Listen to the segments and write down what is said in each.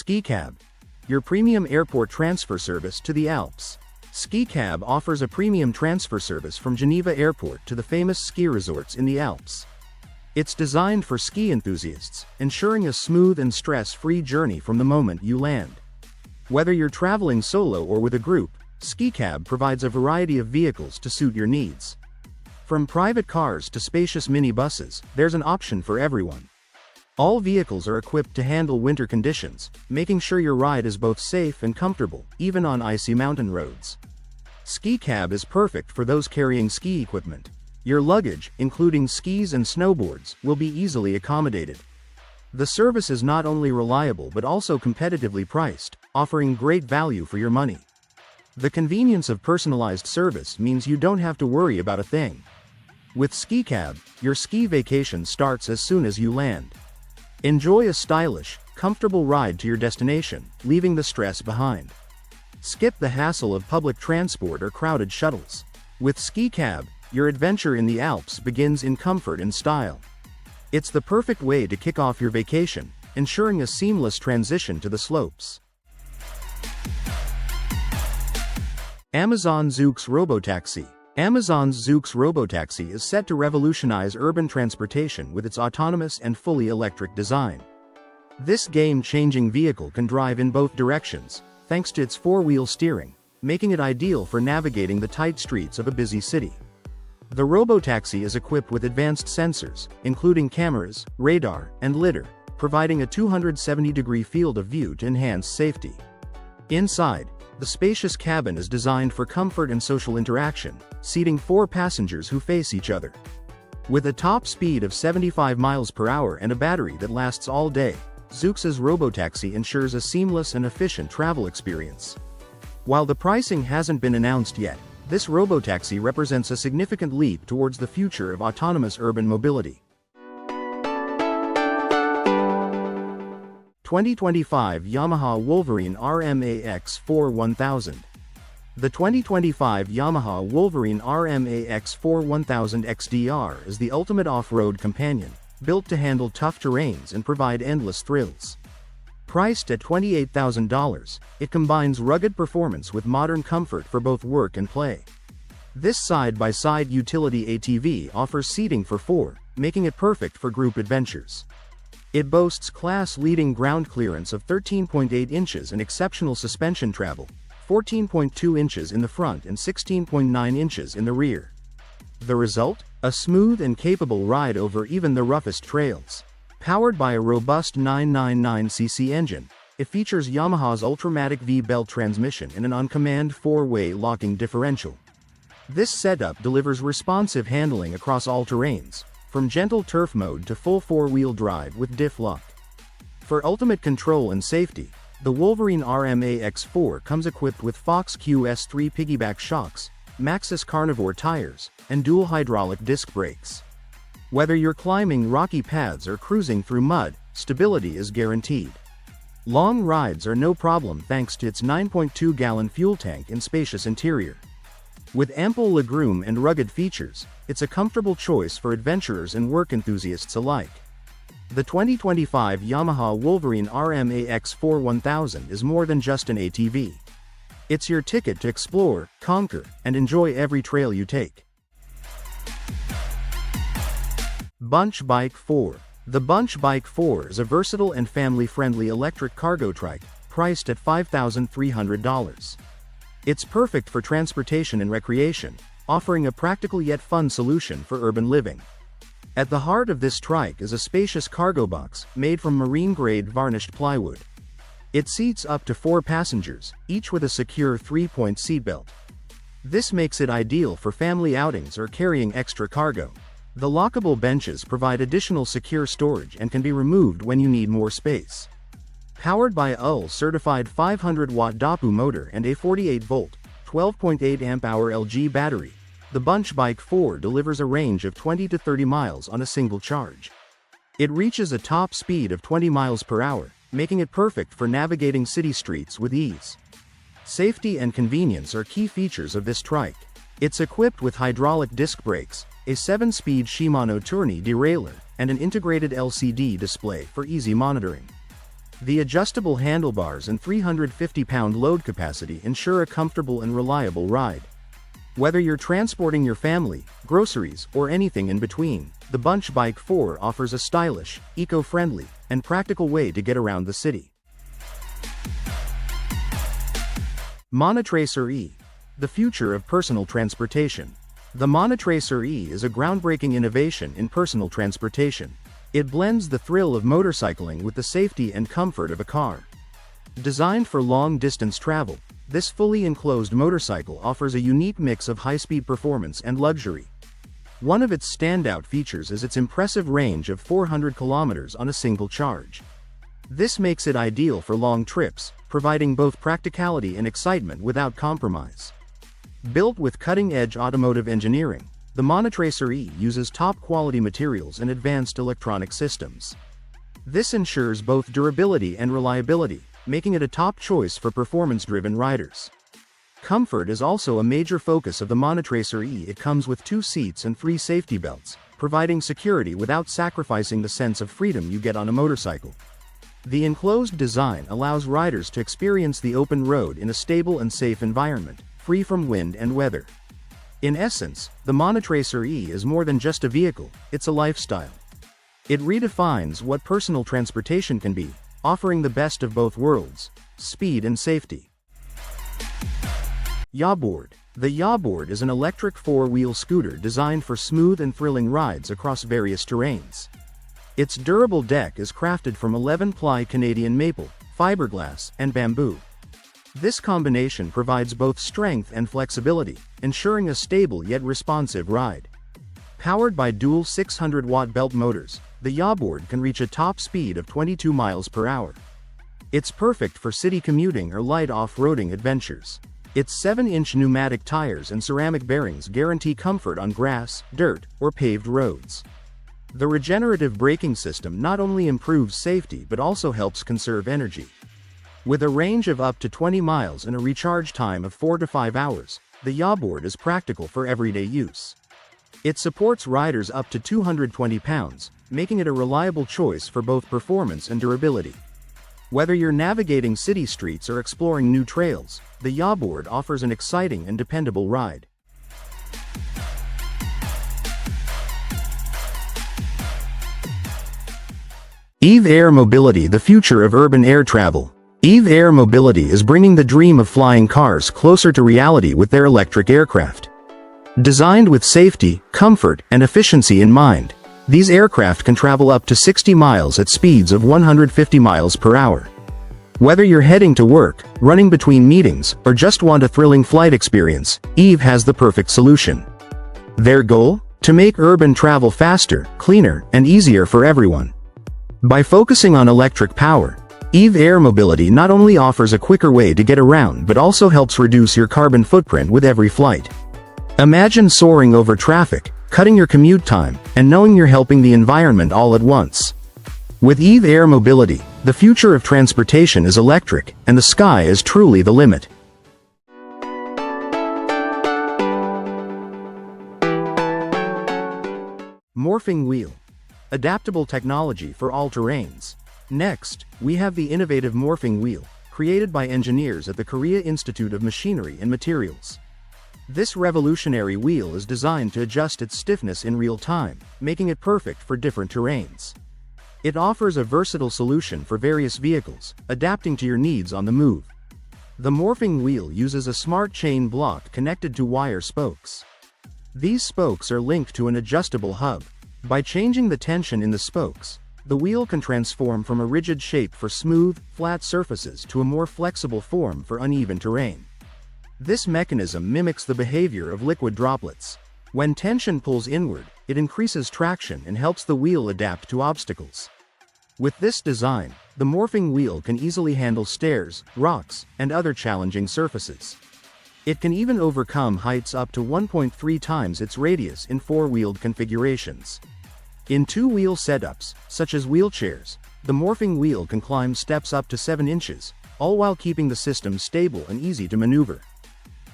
Ski Cab, your premium airport transfer service to the Alps. Ski Cab offers a premium transfer service from Geneva Airport to the famous ski resorts in the Alps. It's designed for ski enthusiasts, ensuring a smooth and stress-free journey from the moment you land. Whether you're traveling solo or with a group, Ski Cab provides a variety of vehicles to suit your needs. From private cars to spacious minibuses, there's an option for everyone. All vehicles are equipped to handle winter conditions, making sure your ride is both safe and comfortable, even on icy mountain roads. Ski Cab is perfect for those carrying ski equipment. Your luggage, including skis and snowboards, will be easily accommodated. The service is not only reliable but also competitively priced, offering great value for your money. The convenience of personalized service means you don't have to worry about a thing. With Ski Cab, your ski vacation starts as soon as you land. Enjoy a stylish, comfortable ride to your destination, leaving the stress behind. Skip the hassle of public transport or crowded shuttles. With Ski Cab, your adventure in the Alps begins in comfort and style. It's the perfect way to kick off your vacation, ensuring a seamless transition to the slopes. Amazon Zoox Robotaxi. Amazon's Zoox Robotaxi is set to revolutionize urban transportation with its autonomous and fully electric design. This game-changing vehicle can drive in both directions, thanks to its four-wheel steering, making it ideal for navigating the tight streets of a busy city. The Robotaxi is equipped with advanced sensors, including cameras, radar, and lidar, providing a 270-degree field of view to enhance safety. Inside, the spacious cabin is designed for comfort and social interaction, seating 4 passengers who face each other. With a top speed of 75 miles per hour and a battery that lasts all day, Zoox's Robotaxi ensures a seamless and efficient travel experience. While the pricing hasn't been announced yet, this Robotaxi represents a significant leap towards the future of autonomous urban mobility. 2025 Yamaha Wolverine RMAX 1000. The 2025 Yamaha Wolverine RMAX 1000 XDR is the ultimate off-road companion, built to handle tough terrains and provide endless thrills. Priced at $28,000, it combines rugged performance with modern comfort for both work and play. This side-by-side utility ATV offers seating for 4, making it perfect for group adventures. It boasts class-leading ground clearance of 13.8 inches and exceptional suspension travel, 14.2 inches in the front and 16.9 inches in the rear. The result? A smooth and capable ride over even the roughest trails. Powered by a robust 999cc engine, it features Yamaha's Ultramatic V-belt transmission and an on-command 4-way locking differential. This setup delivers responsive handling across all terrains, from gentle turf mode to full 4-wheel drive with diff lock. For ultimate control and safety, the Wolverine RMAX4 comes equipped with Fox QS3 piggyback shocks, Maxxis carnivore tires, and dual hydraulic disc brakes. Whether you're climbing rocky paths or cruising through mud, stability is guaranteed. Long rides are no problem thanks to its 9.2-gallon fuel tank and spacious interior. With ample legroom and rugged features, it's a comfortable choice for adventurers and work enthusiasts alike. The 2025 Yamaha Wolverine RMAX 1000 is more than just an ATV. It's your ticket to explore, conquer, and enjoy every trail you take. Bunch Bike 4. The Bunch Bike 4 is a versatile and family-friendly electric cargo trike, priced at $5,300. It's perfect for transportation and recreation, offering a practical yet fun solution for urban living. At the heart of this trike is a spacious cargo box, made from marine-grade varnished plywood. It seats up to 4 passengers, each with a secure 3-point seatbelt. This makes it ideal for family outings or carrying extra cargo. The lockable benches provide additional secure storage and can be removed when you need more space. Powered by a UL-certified 500-watt DAPU motor and a 48-volt, 12.8 amp-hour LG battery, the Bunch Bike 4 delivers a range of 20 to 30 miles on a single charge. It reaches a top speed of 20 miles per hour, making it perfect for navigating city streets with ease. Safety and convenience are key features of this trike. It's equipped with hydraulic disc brakes, a 7-speed Shimano Tourney derailleur, and an integrated LCD display for easy monitoring. The adjustable handlebars and 350-pound load capacity ensure a comfortable and reliable ride. Whether you're transporting your family, groceries, or anything in between, the Bunch Bike 4 offers a stylish, eco-friendly, and practical way to get around the city. Monotracer E, the future of personal transportation. The Monotracer E is a groundbreaking innovation in personal transportation. It blends the thrill of motorcycling with the safety and comfort of a car. Designed for long-distance travel, this fully enclosed motorcycle offers a unique mix of high-speed performance and luxury. One of its standout features is its impressive range of 400 kilometers on a single charge. This makes it ideal for long trips, providing both practicality and excitement without compromise. Built with cutting-edge automotive engineering, the Monotracer E uses top-quality materials and advanced electronic systems. This ensures both durability and reliability, making it a top choice for performance-driven riders. Comfort is also a major focus of the Monotracer E. It comes with 2 seats and 3 safety belts, providing security without sacrificing the sense of freedom you get on a motorcycle. The enclosed design allows riders to experience the open road in a stable and safe environment, free from wind and weather. In essence, the Monotracer E is more than just a vehicle, it's a lifestyle. It redefines what personal transportation can be, offering the best of both worlds, speed and safety. Yawboard. The Yawboard is an electric 4-wheel scooter designed for smooth and thrilling rides across various terrains. Its durable deck is crafted from 11-ply Canadian maple, fiberglass, and bamboo. This combination provides both strength and flexibility, ensuring a stable yet responsive ride. Powered by dual 600-watt belt motors, the Yawboard can reach a top speed of 22 miles per hour. It's perfect for city commuting or light off-roading adventures. Its 7-inch pneumatic tires and ceramic bearings guarantee comfort on grass, dirt, or paved roads. The regenerative braking system not only improves safety but also helps conserve energy. With a range of up to 20 miles and a recharge time of 4 to 5 hours, the Yawboard is practical for everyday use. It supports riders up to 220 pounds, making it a reliable choice for both performance and durability. Whether you're navigating city streets or exploring new trails, the Yawboard offers an exciting and dependable ride. EV Air Mobility, the future of urban air travel. EV Air Mobility is bringing the dream of flying cars closer to reality with their electric aircraft. Designed with safety, comfort, and efficiency in mind, these aircraft can travel up to 60 miles at speeds of 150 miles per hour. Whether you're heading to work, running between meetings, or just want a thrilling flight experience, EVE has the perfect solution. Their goal? To make urban travel faster, cleaner, and easier for everyone. By focusing on electric power, EVE Air Mobility not only offers a quicker way to get around but also helps reduce your carbon footprint with every flight. Imagine soaring over traffic, cutting your commute time, and knowing you're helping the environment all at once. With EVE Air Mobility, the future of transportation is electric, and the sky is truly the limit. Morphing Wheel. Adaptable technology for all terrains. Next, we have the innovative Morphing Wheel, created by engineers at the Korea Institute of Machinery and Materials. This revolutionary wheel is designed to adjust its stiffness in real time, making it perfect for different terrains. It offers a versatile solution for various vehicles, adapting to your needs on the move. The Morphing Wheel uses a smart chain block connected to wire spokes. These spokes are linked to an adjustable hub. By changing the tension in the spokes, the wheel can transform from a rigid shape for smooth, flat surfaces to a more flexible form for uneven terrain. This mechanism mimics the behavior of liquid droplets. When tension pulls inward, it increases traction and helps the wheel adapt to obstacles. With this design, the Morphing Wheel can easily handle stairs, rocks, and other challenging surfaces. It can even overcome heights up to 1.3 times its radius in 4-wheeled configurations. In 2-wheel setups, such as wheelchairs, the Morphing Wheel can climb steps up to 7 inches, all while keeping the system stable and easy to maneuver.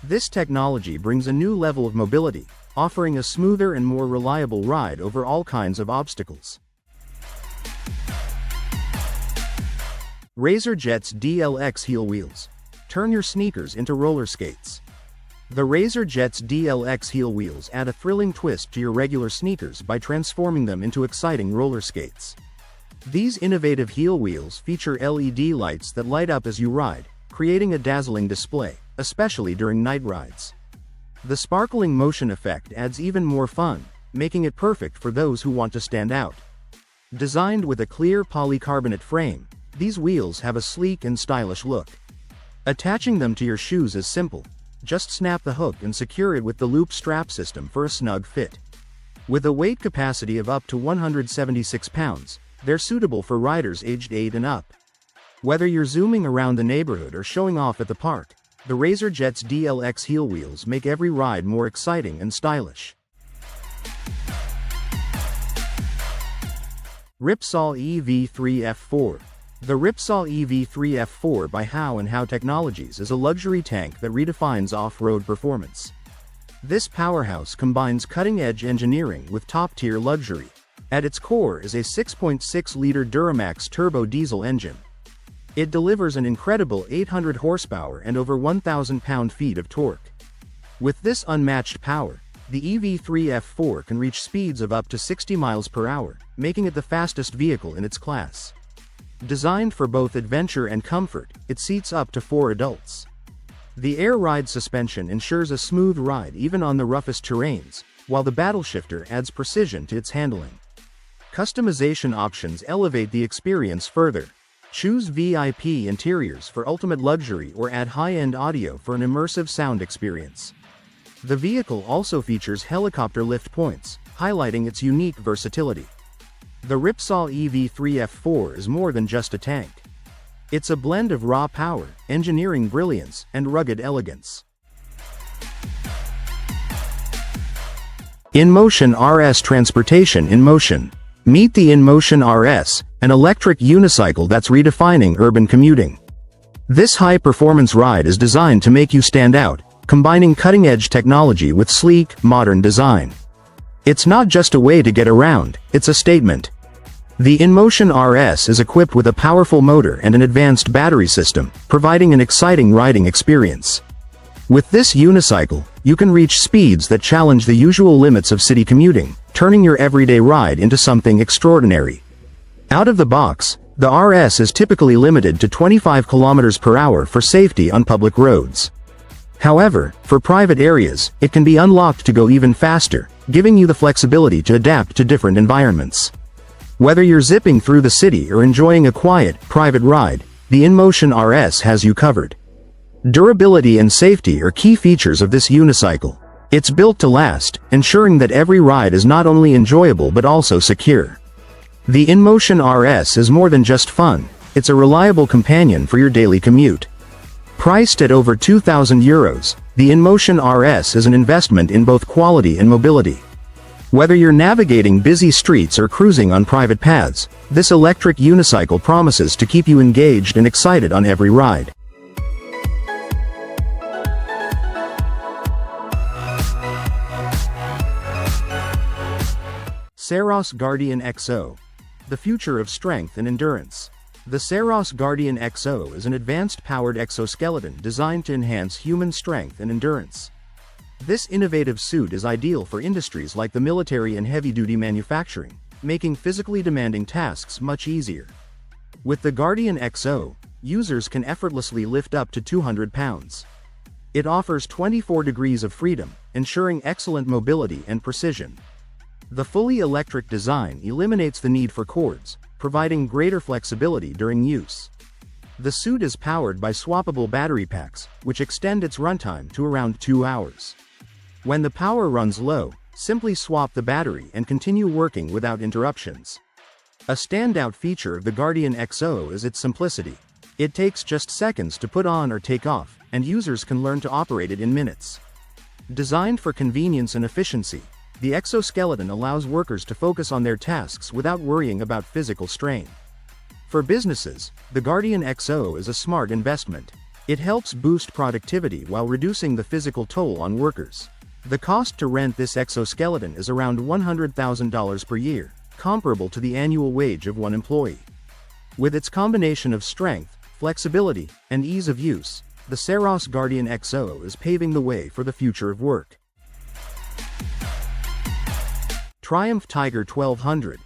This technology brings a new level of mobility, offering a smoother and more reliable ride over all kinds of obstacles. Razor Jet's DLX heel wheels. Turn your sneakers into roller skates. The Razor Jet's DLX heel wheels add a thrilling twist to your regular sneakers by transforming them into exciting roller skates. These innovative heel wheels feature LED lights that light up as you ride, creating a dazzling display, especially during night rides. The sparkling motion effect adds even more fun, making it perfect for those who want to stand out. Designed with a clear polycarbonate frame, these wheels have a sleek and stylish look. Attaching them to your shoes is simple. Just snap the hook and secure it with the loop strap system for a snug fit. With a weight capacity of up to 176 pounds, they're suitable for riders aged 8 and up. Whether you're zooming around the neighborhood or showing off at the park, the Razor Jet's DLX heel wheels make every ride more exciting and stylish. Ripsaw EV3-F4. The Ripsaw EV3-F4 by How & How Technologies is a luxury tank that redefines off-road performance. This powerhouse combines cutting-edge engineering with top-tier luxury. At its core is a 6.6-liter Duramax turbo diesel engine. It delivers an incredible 800 horsepower and over 1,000 pound-feet of torque. With this unmatched power, the EV3-F4 can reach speeds of up to 60 miles per hour, making it the fastest vehicle in its class. Designed for both adventure and comfort, it seats up to 4 adults. The air ride suspension ensures a smooth ride even on the roughest terrains, while the battle shifter adds precision to its handling. Customization options elevate the experience further. Choose VIP interiors for ultimate luxury or add high-end audio for an immersive sound experience. The vehicle also features helicopter lift points, highlighting its unique versatility. The Ripsaw EV3-F4 is more than just a tank. It's a blend of raw power, engineering brilliance, and rugged elegance. Inmotion RS Transportation in Motion. Meet the Inmotion RS, an electric unicycle that's redefining urban commuting. This high-performance ride is designed to make you stand out, combining cutting-edge technology with sleek, modern design. It's not just a way to get around, it's a statement. The Inmotion RS is equipped with a powerful motor and an advanced battery system, providing an exciting riding experience. With this unicycle, you can reach speeds that challenge the usual limits of city commuting, turning your everyday ride into something extraordinary. Out of the box, the RS is typically limited to 25 km per hour for safety on public roads. However, for private areas, it can be unlocked to go even faster, giving you the flexibility to adapt to different environments. Whether you're zipping through the city or enjoying a quiet, private ride, the Inmotion RS has you covered. Durability and safety are key features of this unicycle. It's built to last, ensuring that every ride is not only enjoyable but also secure. The Inmotion RS is more than just fun, it's a reliable companion for your daily commute. Priced at over €2,000, the Inmotion RS is an investment in both quality and mobility. Whether you're navigating busy streets or cruising on private paths, this electric unicycle promises to keep you engaged and excited on every ride. Saros Guardian XO. The future of strength and endurance. The Saros Guardian XO is an advanced-powered exoskeleton designed to enhance human strength and endurance. This innovative suit is ideal for industries like the military and heavy-duty manufacturing, making physically demanding tasks much easier. With the Guardian XO, users can effortlessly lift up to 200 pounds. It offers 24 degrees of freedom, ensuring excellent mobility and precision. The fully electric design eliminates the need for cords, providing greater flexibility during use. The suit is powered by swappable battery packs, which extend its runtime to around 2 hours. When the power runs low, simply swap the battery and continue working without interruptions. A standout feature of the Guardian XO is its simplicity. It takes just seconds to put on or take off, and users can learn to operate it in minutes. Designed for convenience and efficiency, the exoskeleton allows workers to focus on their tasks without worrying about physical strain. For businesses, the Guardian XO is a smart investment. It helps boost productivity while reducing the physical toll on workers. The cost to rent this exoskeleton is around $100,000 per year, comparable to the annual wage of one employee. With its combination of strength, flexibility, and ease of use, the Saros Guardian XO is paving the way for the future of work. Triumph Tiger 1200.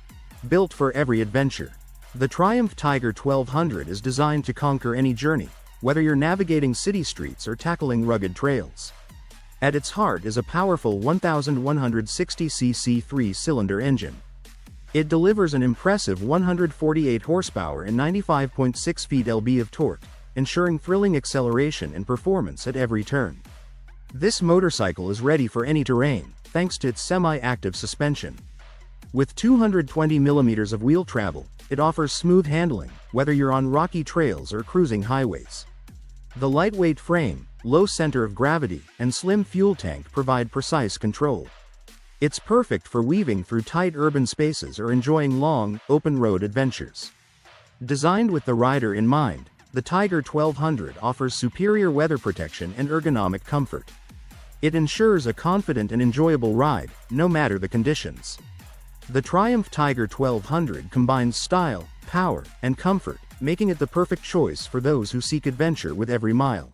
Built for every adventure. The Triumph Tiger 1200 is designed to conquer any journey, whether you're navigating city streets or tackling rugged trails. At its heart is a powerful 1160cc 3-cylinder engine. It delivers an impressive 148 horsepower and 95.6 feet-lb of torque, ensuring thrilling acceleration and performance at every turn. This motorcycle is ready for any terrain, thanks to its semi-active suspension. With 220 mm of wheel travel, it offers smooth handling, whether you're on rocky trails or cruising highways. The lightweight frame, low center of gravity, and slim fuel tank provide precise control. It's perfect for weaving through tight urban spaces or enjoying long, open-road adventures. Designed with the rider in mind, the Tiger 1200 offers superior weather protection and ergonomic comfort. It ensures a confident and enjoyable ride, no matter the conditions. The Triumph Tiger 1200 combines style, power, and comfort, making it the perfect choice for those who seek adventure with every mile.